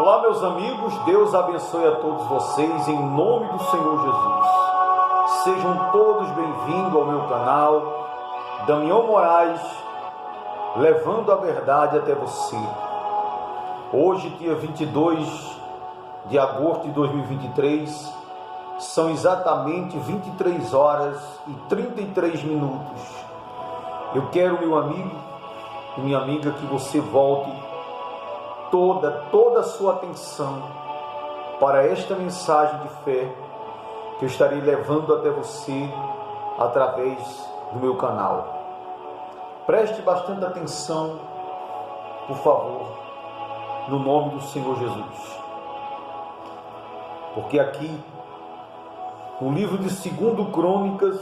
Olá, meus amigos, Deus abençoe a todos vocês em nome do Senhor Jesus. Sejam todos bem-vindos ao meu canal, Damião Moraes, levando a verdade até você. Hoje, dia 22 de agosto de 2023, são exatamente 23 horas e 33 minutos. Eu quero, meu amigo e minha amiga, que você volte toda a sua atenção para esta mensagem de fé que eu estarei levando até você através do meu canal. Preste bastante atenção, por favor, no nome do Senhor Jesus. Porque aqui, no livro de 2 Crônicas,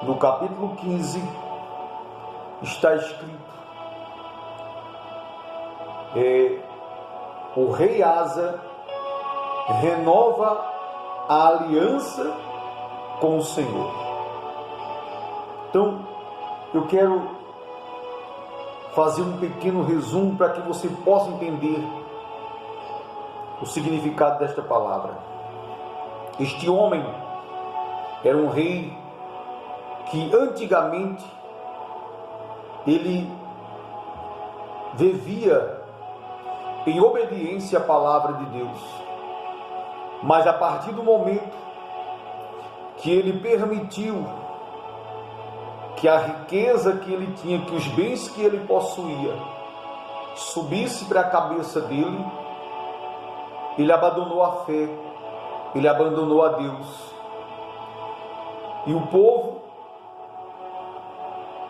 no capítulo 15, está escrito: o rei Asa renova a aliança com o Senhor. Então, eu quero fazer um pequeno resumo para que você possa entender o significado desta palavra. Este homem era um rei que antigamente ele vivia em obediência à palavra de Deus, mas a partir do momento que ele permitiu que a riqueza que ele tinha, que os bens que ele possuía, subisse para a cabeça dele, ele abandonou a fé, ele abandonou a Deus. E o povo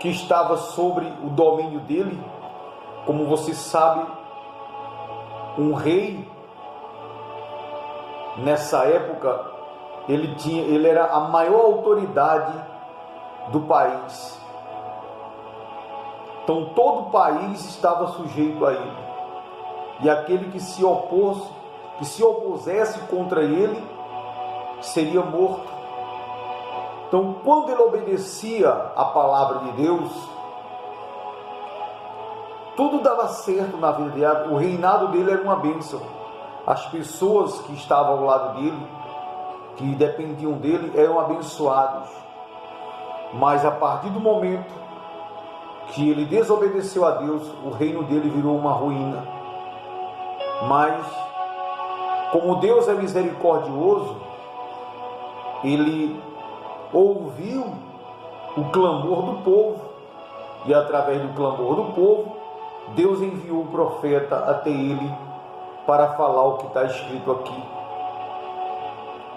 que estava sobre o domínio dele, como você sabe, um rei, nessa época, ele era a maior autoridade do país. Então todo o país estava sujeito a ele. E aquele que se opusesse contra ele, seria morto. Então, quando ele obedecia à palavra de Deus, tudo dava certo na vida dele. O reinado dele era uma bênção. As pessoas que estavam ao lado dele, que dependiam dele, eram abençoados. Mas a partir do momento que ele desobedeceu a Deus, o reino dele virou uma ruína. Mas, como Deus é misericordioso, ele ouviu o clamor do povo, e através do clamor do povo, Deus enviou o profeta até ele para falar o que está escrito aqui.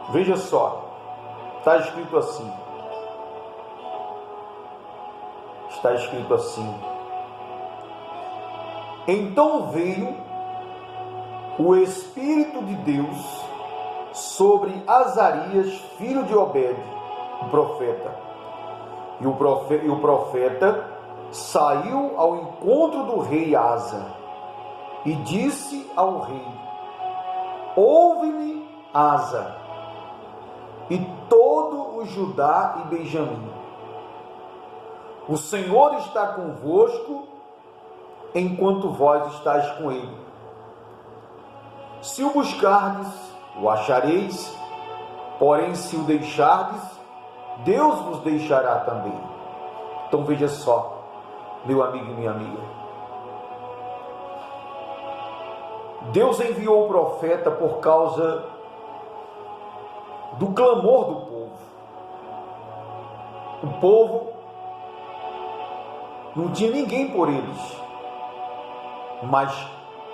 Veja só, está escrito assim. Está escrito assim: então veio o Espírito de Deus sobre Azarias, filho de Obed, o profeta. E o profeta saiu ao encontro do rei Asa e disse ao rei: ouve-me, Asa, e todo o Judá e Benjamim. O Senhor está convosco enquanto vós estáis com ele. Se o buscardes, o achareis, porém se o deixardes, Deus vos deixará também. Então veja só, meu amigo e minha amiga, Deus enviou o profeta por causa do clamor do povo. O povo não tinha ninguém por eles, mas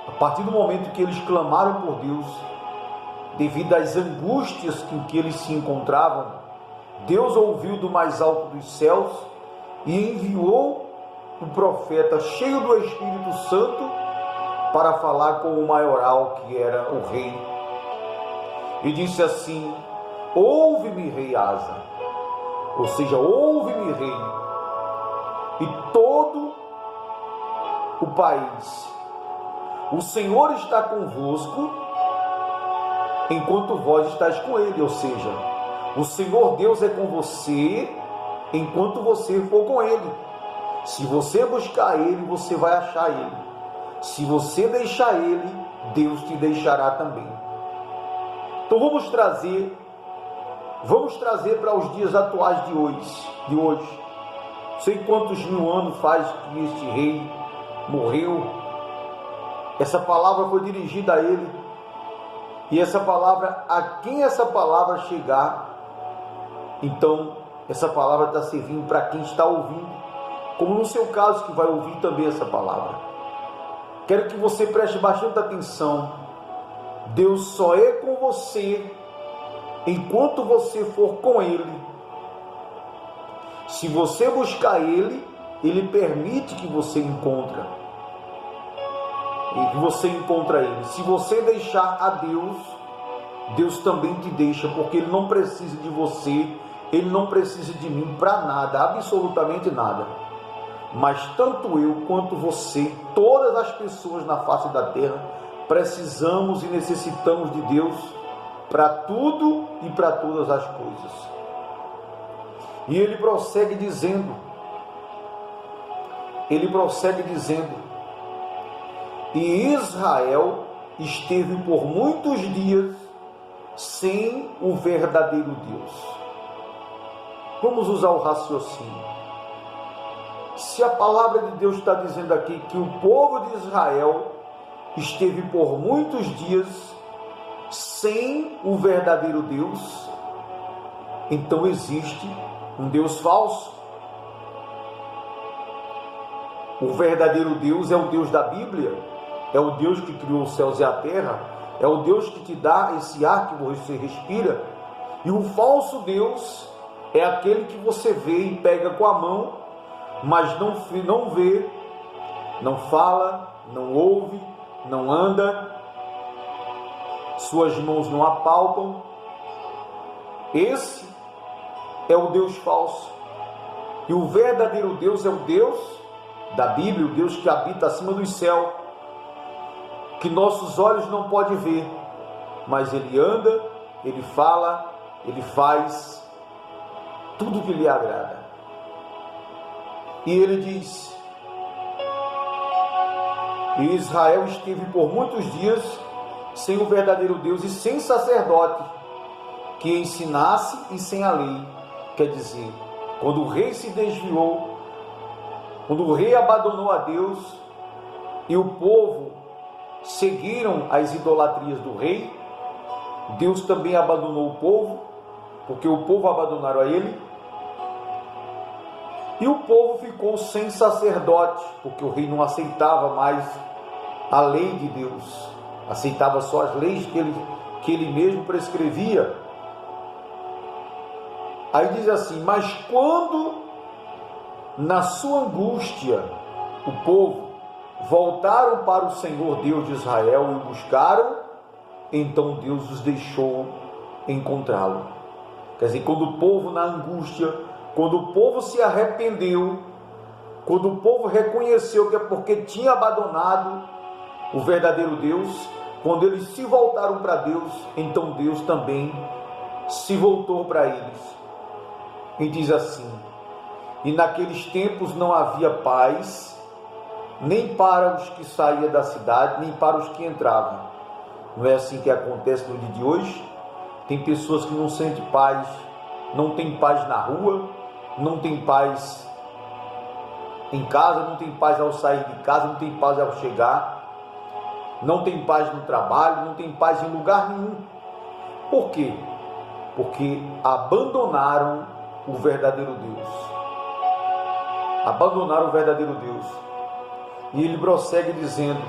a partir do momento que eles clamaram por Deus, devido às angústias em que eles se encontravam, Deus ouviu do mais alto dos céus e enviou o profeta cheio do Espírito Santo para falar com o maioral, que era o rei. E disse assim: ouve-me, rei Asa, ou seja, ouve-me, rei, e todo o país. O Senhor está convosco enquanto vós estáis com ele, ou seja, o Senhor Deus é com você enquanto você for com ele. Se você buscar ele, você vai achar ele. Se você deixar ele, Deus te deixará também. Então vamos trazer para os dias atuais de hoje. Não sei quantos mil anos faz que este rei morreu. Essa palavra foi dirigida a ele. E essa palavra, a quem essa palavra chegar, então essa palavra está servindo para quem está ouvindo, como no seu caso que vai ouvir também essa palavra. Quero que você preste bastante atenção. Deus só é com você enquanto você for com Ele. Se você buscar Ele, Ele permite que você encontre. E que você encontra Ele. Se você deixar a Deus, Deus também te deixa, porque Ele não precisa de você, Ele não precisa de mim para nada, absolutamente nada. Mas tanto eu quanto você, todas as pessoas na face da terra, precisamos e necessitamos de Deus para tudo e para todas as coisas. E ele prossegue dizendo, e Israel esteve por muitos dias sem o verdadeiro Deus. Vamos usar o raciocínio. Se a palavra de Deus está dizendo aqui que o povo de Israel esteve por muitos dias sem o verdadeiro Deus, então existe um Deus falso. O verdadeiro Deus é o Deus da Bíblia, é o Deus que criou os céus e a terra, é o Deus que te dá esse ar que você respira. E o falso Deus é aquele que você vê e pega com a mão, mas não vê, não fala, não ouve, não anda, suas mãos não apalpam. Esse é o Deus falso. E o verdadeiro Deus é o Deus da Bíblia, o Deus que habita acima do céu, que nossos olhos não podem ver, mas Ele anda, Ele fala, Ele faz tudo que lhe agrada. E Ele diz, e Israel esteve por muitos dias sem o verdadeiro Deus e sem sacerdote que ensinasse e sem a lei. Quer dizer, quando o rei se desviou, quando o rei abandonou a Deus e o povo seguiram as idolatrias do rei, Deus também abandonou o povo, porque o povo abandonaram a ele, e o povo ficou sem sacerdote, porque o rei não aceitava mais a lei de Deus, aceitava só as leis que ele mesmo prescrevia. Aí diz assim, mas quando na sua angústia o povo voltaram para o Senhor Deus de Israel e o buscaram, então Deus os deixou encontrá-lo. Quer dizer, quando o povo na angústia, quando o povo se arrependeu, quando o povo reconheceu que é porque tinha abandonado o verdadeiro Deus, quando eles se voltaram para Deus, então Deus também se voltou para eles. E diz assim, e naqueles tempos não havia paz, nem para os que saíam da cidade, nem para os que entravam. Não é assim que acontece no dia de hoje? Tem pessoas que não sentem paz, não tem paz na rua, não tem paz em casa, não tem paz ao sair de casa, não tem paz ao chegar, não tem paz no trabalho, não tem paz em lugar nenhum. Por quê? Porque abandonaram o verdadeiro Deus. Abandonaram o verdadeiro Deus. E ele prossegue dizendo,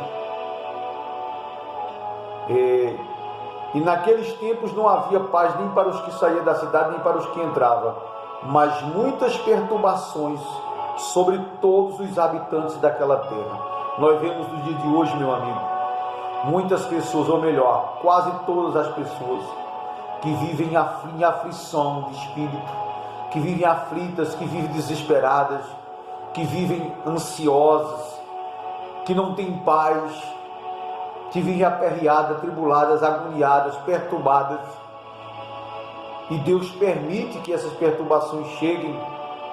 e naqueles tempos não havia paz nem para os que saíam da cidade, nem para os que entravam, mas muitas perturbações sobre todos os habitantes daquela terra. Nós vemos no dia de hoje, meu amigo, muitas pessoas, ou melhor, quase todas as pessoas que vivem em aflição de espírito, que vivem aflitas, que vivem desesperadas, que vivem ansiosas, que não têm paz, que vivem aperreadas, tribuladas, agoniadas, perturbadas. E Deus permite que essas perturbações cheguem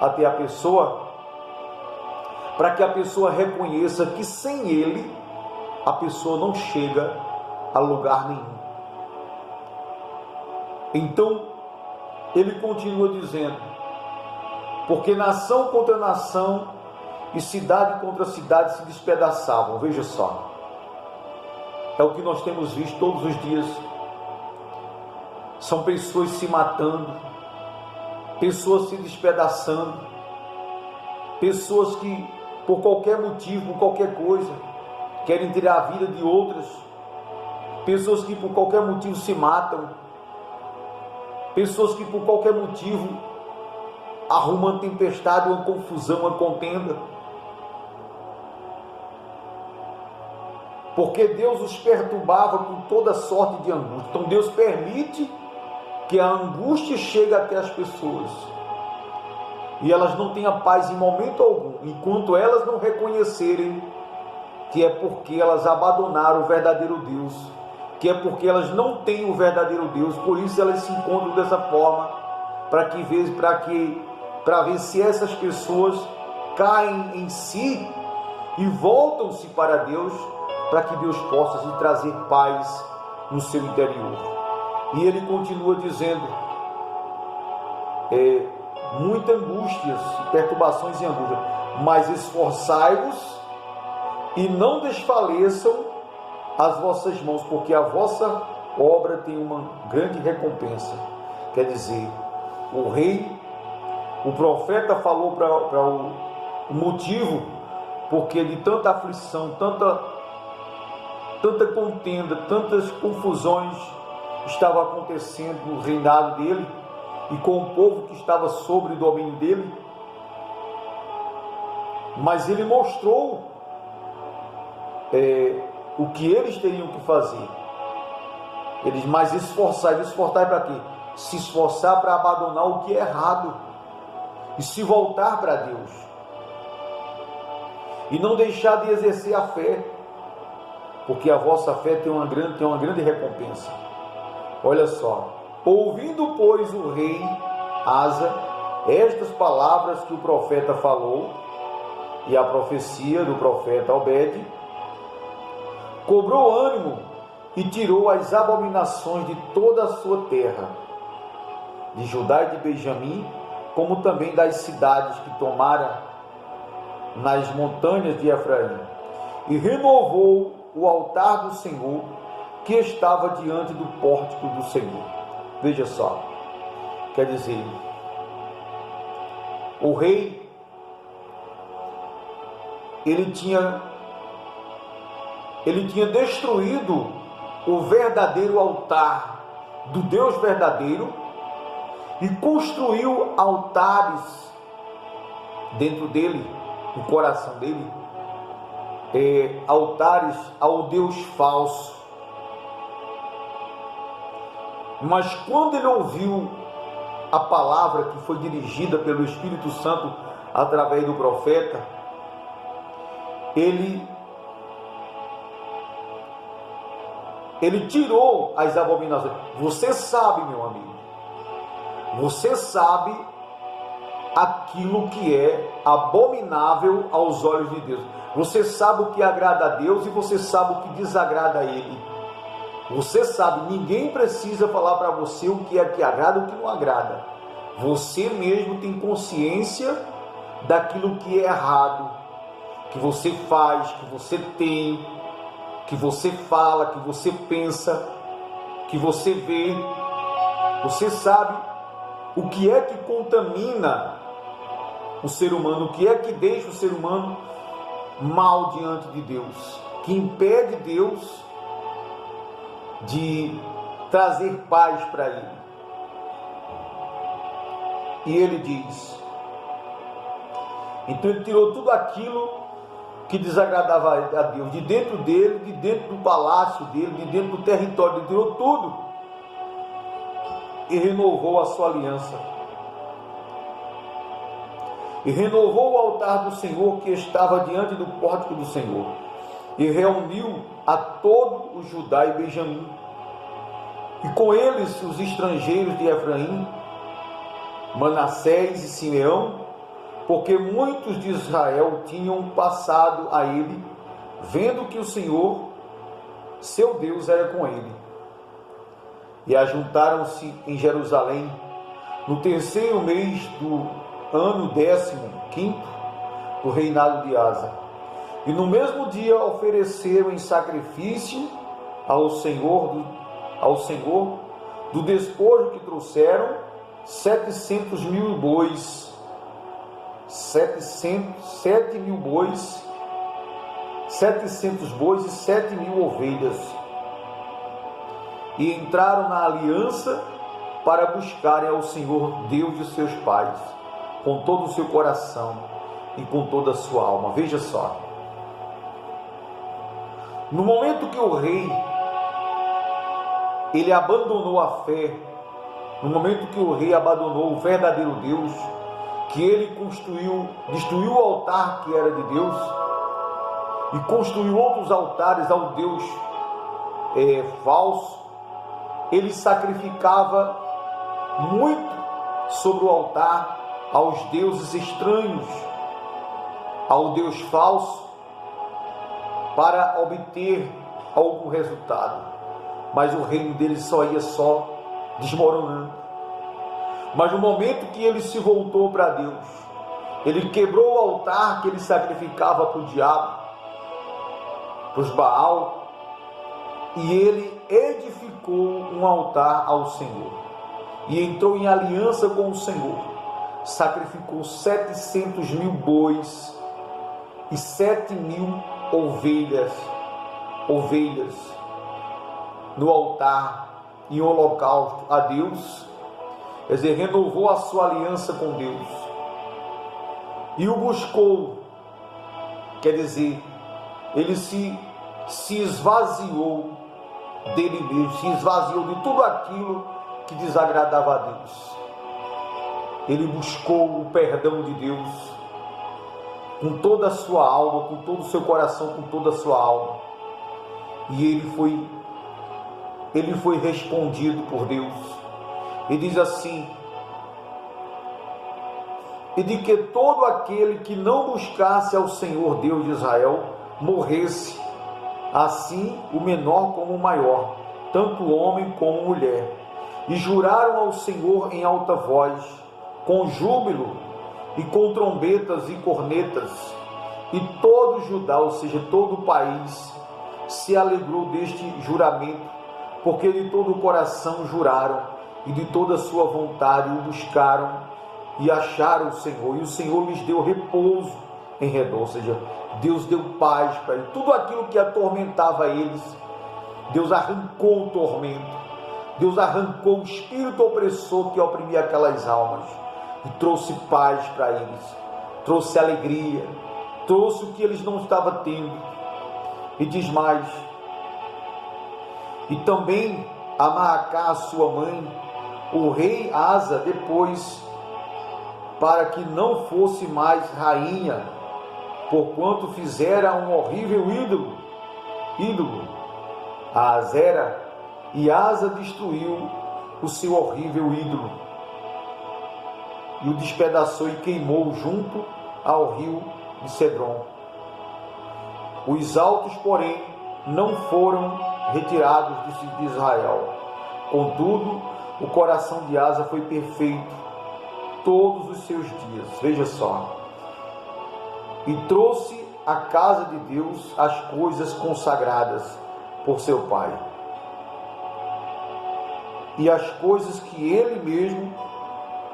até a pessoa, para que a pessoa reconheça que sem Ele, a pessoa não chega a lugar nenhum. Então, ele continua dizendo: porque nação contra nação e cidade contra cidade se despedaçavam. Veja só, é o que nós temos visto todos os dias. São pessoas se matando, pessoas se despedaçando, pessoas que por qualquer motivo, por qualquer coisa, querem tirar a vida de outras, pessoas que por qualquer motivo se matam, pessoas que por qualquer motivo arrumam tempestade, uma confusão, uma contenda, porque Deus os perturbava com toda sorte de angústia. Então Deus permite que a angústia chegue até as pessoas e elas não tenham paz em momento algum, enquanto elas não reconhecerem que é porque elas abandonaram o verdadeiro Deus, que é porque elas não têm o verdadeiro Deus. Por isso elas se encontram dessa forma, para ver se essas pessoas caem em si e voltam-se para Deus, para que Deus possa lhe trazer paz no seu interior. E ele continua dizendo: muita angústia, perturbações e angústia, mas esforçai-vos e não desfaleçam as vossas mãos, porque a vossa obra tem uma grande recompensa. Quer dizer, o rei, o profeta falou para o motivo, porque de tanta aflição, tanta contenda, tantas confusões estava acontecendo no reinado dele e com o povo que estava sob o domínio dele. Mas ele mostrou o que eles teriam que fazer. Eles mais esforçar para quê? Se esforçar para abandonar o que é errado e se voltar para Deus e não deixar de exercer a fé, porque a vossa fé tem uma grande recompensa. Olha só: ouvindo, pois, o rei Asa estas palavras que o profeta falou e a profecia do profeta Obed, cobrou ânimo e tirou as abominações de toda a sua terra, de Judá e de Benjamim, como também das cidades que tomara nas montanhas de Efraim, e renovou o altar do Senhor que estava diante do pórtico do Senhor. Veja só, quer dizer, o rei, ele tinha destruído o verdadeiro altar do Deus verdadeiro e construiu altares dentro dele, no coração dele, altares ao Deus falso. Mas quando ele ouviu a palavra que foi dirigida pelo Espírito Santo através do profeta, ele tirou as abominações. Você sabe, meu amigo, você sabe aquilo que é abominável aos olhos de Deus. Você sabe o que agrada a Deus e você sabe o que desagrada a Ele. Você sabe, ninguém precisa falar para você o que é que agrada e o que não agrada. Você mesmo tem consciência daquilo que é errado, que você faz, que você tem, que você fala, que você pensa, que você vê. Você sabe o que é que contamina o ser humano, o que é que deixa o ser humano mal diante de Deus, que impede Deus de trazer paz para ele. E ele diz, então ele tirou tudo aquilo que desagradava a Deus, de dentro dele, de dentro do palácio dele, de dentro do território, ele tirou tudo e renovou a sua aliança. E renovou o altar do Senhor que estava diante do pórtico do Senhor, e reuniu a todo o Judá e Benjamim, e com eles os estrangeiros de Efraim, Manassés e Simeão, porque muitos de Israel tinham passado a ele, vendo que o Senhor seu Deus era com ele. E ajuntaram-se em Jerusalém no terceiro mês do ano 15º do reinado de Asa. E no mesmo dia ofereceram em sacrifício ao Senhor do despojo que trouxeram 700.000 bois, 700 bois e 7.000 ovelhas. E entraram na aliança para buscarem ao Senhor Deus de seus pais, com todo o seu coração e com toda a sua alma. Veja só. No momento que o rei, ele abandonou a fé, no momento que o rei abandonou o verdadeiro Deus, que ele destruiu o altar que era de Deus, e construiu outros altares ao Deus falso, ele sacrificava muito sobre o altar aos deuses estranhos, ao Deus falso, para obter algum resultado. Mas o reino dele só ia desmoronando. Mas no momento que ele se voltou para Deus, ele quebrou o altar que ele sacrificava para o diabo, para os Baal, e ele edificou um altar ao Senhor, e entrou em aliança com o Senhor, sacrificou 700.000 bois e 7.000 ovelhas no altar em holocausto a Deus, quer dizer, renovou a sua aliança com Deus, e o buscou, quer dizer, ele se esvaziou dele mesmo, se esvaziou de tudo aquilo que desagradava a Deus. Ele buscou o perdão de Deus com toda a sua alma, com todo o seu coração, com toda a sua alma, e ele foi respondido por Deus. E diz assim: e de que todo aquele que não buscasse ao Senhor Deus de Israel morresse, assim o menor como o maior, tanto homem como mulher. E juraram ao Senhor em alta voz, com júbilo e com trombetas e cornetas. E todo Judá, ou seja, todo o país, se alegrou deste juramento, porque de todo o coração juraram, e de toda a sua vontade o buscaram, e acharam o Senhor, e o Senhor lhes deu repouso em redor, ou seja, Deus deu paz para eles. Tudo aquilo que atormentava eles, Deus arrancou o tormento, Deus arrancou o espírito opressor que oprimia aquelas almas, e trouxe paz para eles, trouxe alegria, trouxe o que eles não estavam tendo. E diz mais: e também a Maacá, sua mãe, o rei Asa, depois, para que não fosse mais rainha, porquanto fizera um horrível ídolo, a Azera, e Asa destruiu o seu horrível ídolo, e o despedaçou e queimou junto ao rio de Cedron. Os altos, porém, não foram retirados de Israel. Contudo, o coração de Asa foi perfeito todos os seus dias. Veja só. E trouxe à casa de Deus as coisas consagradas por seu pai, e as coisas que ele mesmo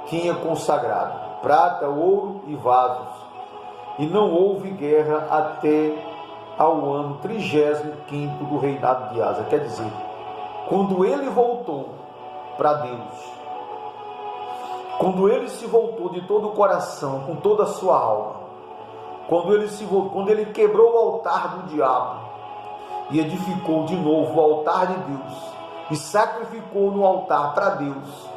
tinha consagrado, prata, ouro e vasos. E não houve guerra até ao ano 35º do reinado de Asa. Quer dizer, quando ele voltou para Deus, quando ele se voltou de todo o coração, com toda a sua alma, quando ele quebrou o altar do diabo e edificou de novo o altar de Deus e sacrificou no altar para Deus,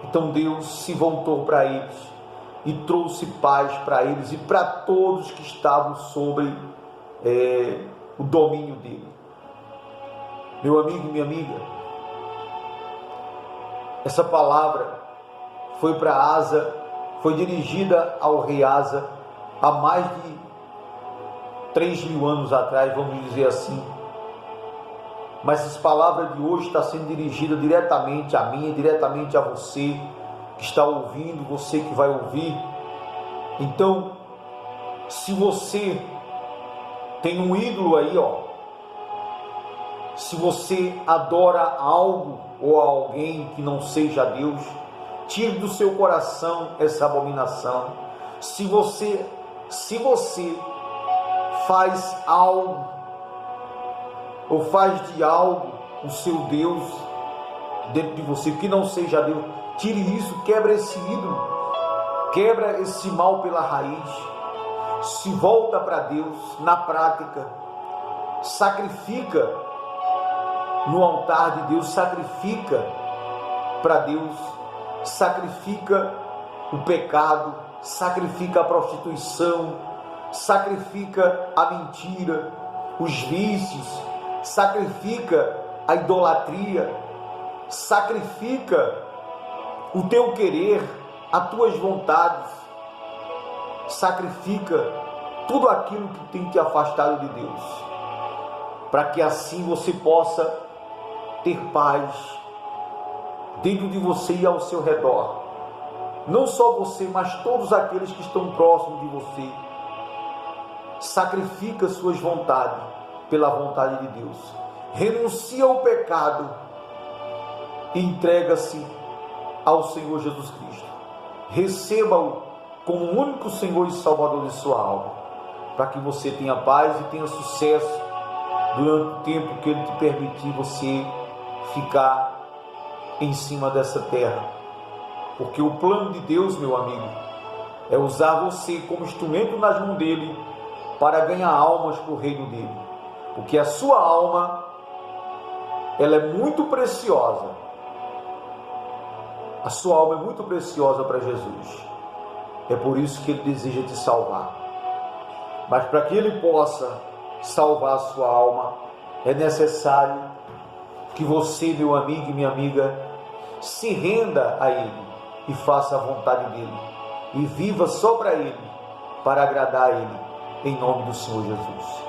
então Deus se voltou para eles e trouxe paz para eles e para todos que estavam sobre o domínio dele. Meu amigo e minha amiga, essa palavra foi para Asa, foi dirigida ao rei Asa há mais de 3.000 anos atrás, vamos dizer assim. mas essa palavra de hoje está sendo dirigida diretamente a mim, diretamente a você que está ouvindo, você que vai ouvir. Então, se você tem um ídolo aí, se você adora algo ou alguém que não seja Deus, tire do seu coração essa abominação. Se você faz algo ou faz de algo o seu Deus dentro de você que não seja Deus, tire isso, quebra esse ídolo, quebra esse mal pela raiz, se volta para Deus na prática, sacrifica no altar de Deus, sacrifica para Deus, sacrifica o pecado, sacrifica a prostituição, sacrifica a mentira, os vícios, sacrifica a idolatria, sacrifica o teu querer, as tuas vontades, sacrifica tudo aquilo que tem te afastado de Deus, para que assim você possa ter paz dentro de você e ao seu redor. Não só você, mas todos aqueles que estão próximos de você. Sacrifica suas vontades pela vontade de Deus. Renuncia ao pecado e entrega-se ao Senhor Jesus Cristo. Receba-o como o único Senhor e Salvador de sua alma, para que você tenha paz e tenha sucesso durante o tempo que Ele te permitir você ficar em cima dessa terra. Porque o plano de Deus, meu amigo, é usar você como instrumento nas mãos dEle para ganhar almas para o reino dEle. Porque a sua alma, ela é muito preciosa. A sua alma é muito preciosa para Jesus. É por isso que Ele deseja te salvar. Mas para que Ele possa salvar a sua alma, é necessário que você, meu amigo e minha amiga, se renda a Ele e faça a vontade dEle e viva só para Ele, para agradar a Ele, em nome do Senhor Jesus.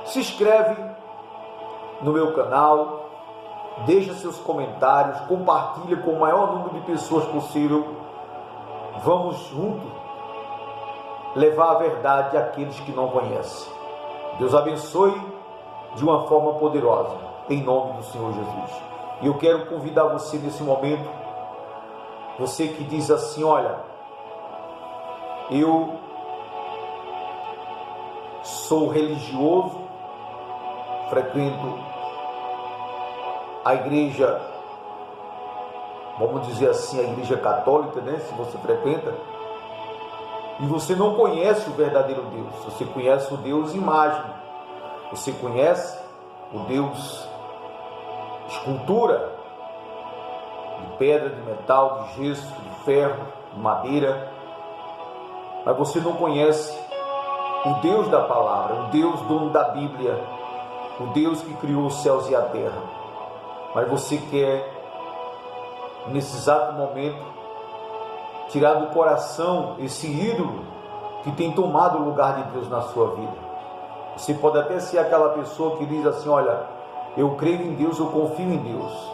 Se inscreve no meu canal, deixa seus comentários, compartilha com o maior número de pessoas possível. Vamos juntos levar a verdade àqueles que não conhecem. Deus abençoe de uma forma poderosa, em nome do Senhor Jesus. E eu quero convidar você nesse momento, você que diz assim: olha, eu sou religioso, frequento a igreja, vamos dizer assim, a igreja católica, né? Se você frequenta, e você não conhece o verdadeiro Deus, você conhece o Deus imagem, você conhece o Deus escultura, de pedra, de metal, de gesso, de ferro, de madeira, mas você não conhece o Deus da palavra, o Deus dono da Bíblia, o Deus que criou os céus e a terra. Mas você quer, nesse exato momento, tirar do coração esse ídolo que tem tomado o lugar de Deus na sua vida. Você pode até ser aquela pessoa que diz assim: olha, eu creio em Deus, eu confio em Deus,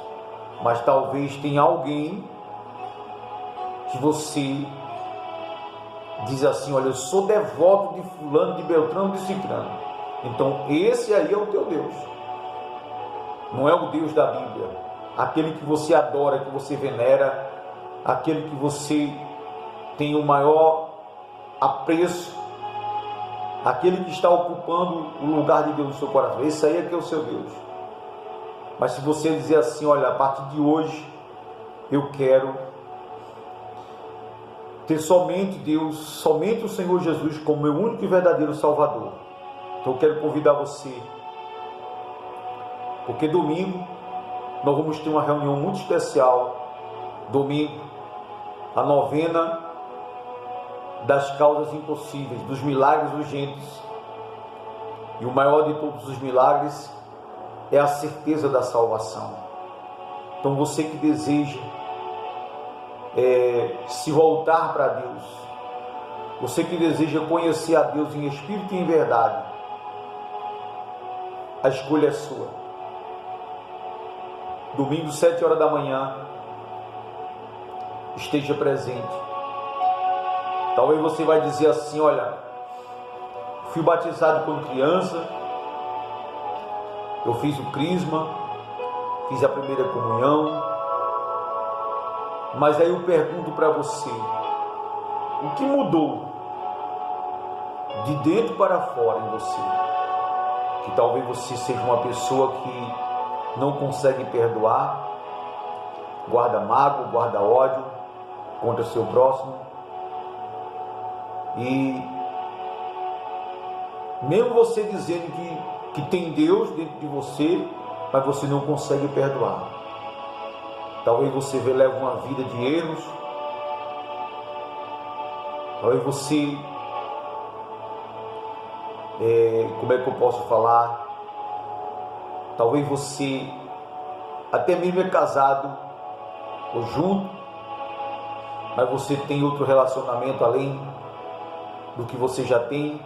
mas talvez tenha alguém que você diz assim: olha, eu sou devoto de fulano, de beltrano, de ciclano. Então esse aí é o teu Deus, não é o Deus da Bíblia, aquele que você adora, que você venera, aquele que você tem o maior apreço, aquele que está ocupando o lugar de Deus no seu coração. Esse aí é que é o seu Deus. Mas se você dizer assim: olha, a partir de hoje eu quero ter somente Deus, somente o Senhor Jesus como meu único e verdadeiro Salvador, então eu quero convidar você, porque domingo nós vamos ter uma reunião muito especial. Domingo, a novena das causas impossíveis, dos milagres urgentes. E o maior de todos os milagres é a certeza da salvação. Então você que deseja se voltar para Deus, você que deseja conhecer a Deus em espírito e em verdade, a escolha é sua. domingo, 7 horas da manhã, esteja presente. Talvez você vai dizer assim: olha, fui batizado quando criança, eu fiz o crisma, fiz a primeira comunhão, mas aí eu pergunto para você, o que mudou de dentro para fora em você? Que talvez você seja uma pessoa que não consegue perdoar, guarda mágoa, guarda ódio contra o seu próximo, e mesmo você dizendo que tem Deus dentro de você, mas você não consegue perdoar. Talvez você leve uma vida de erros, talvez você, como é que eu posso falar? Talvez você até mesmo é casado ou junto, mas você tem outro relacionamento além do que você já tem.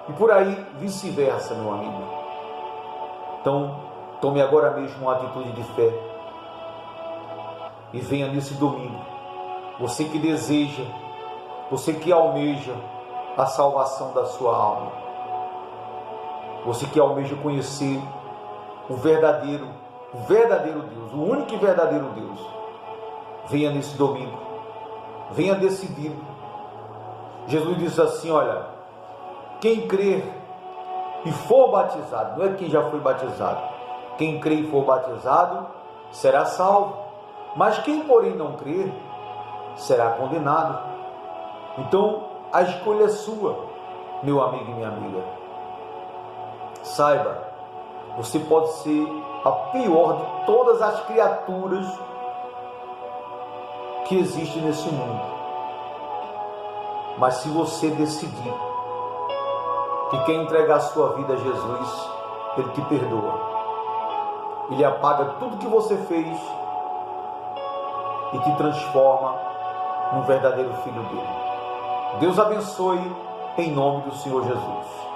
E por aí vice-versa, meu amigo. Então, tome agora mesmo uma atitude de fé e venha nesse domingo. Você que deseja, você que almeja a salvação da sua alma, você que almeja conhecer o verdadeiro Deus, o único e verdadeiro Deus, venha nesse domingo, venha decidido. Jesus disse assim: olha, quem crer e for batizado, não é quem já foi batizado, quem crer e for batizado será salvo, mas quem porém não crer será condenado. Então a escolha é sua, meu amigo e minha amiga. Saiba, você pode ser a pior de todas as criaturas que existem nesse mundo, mas se você decidir que quer entregar a sua vida a Jesus, Ele te perdoa, Ele apaga tudo que você fez e te transforma num verdadeiro filho dele. Deus abençoe, em nome do Senhor Jesus.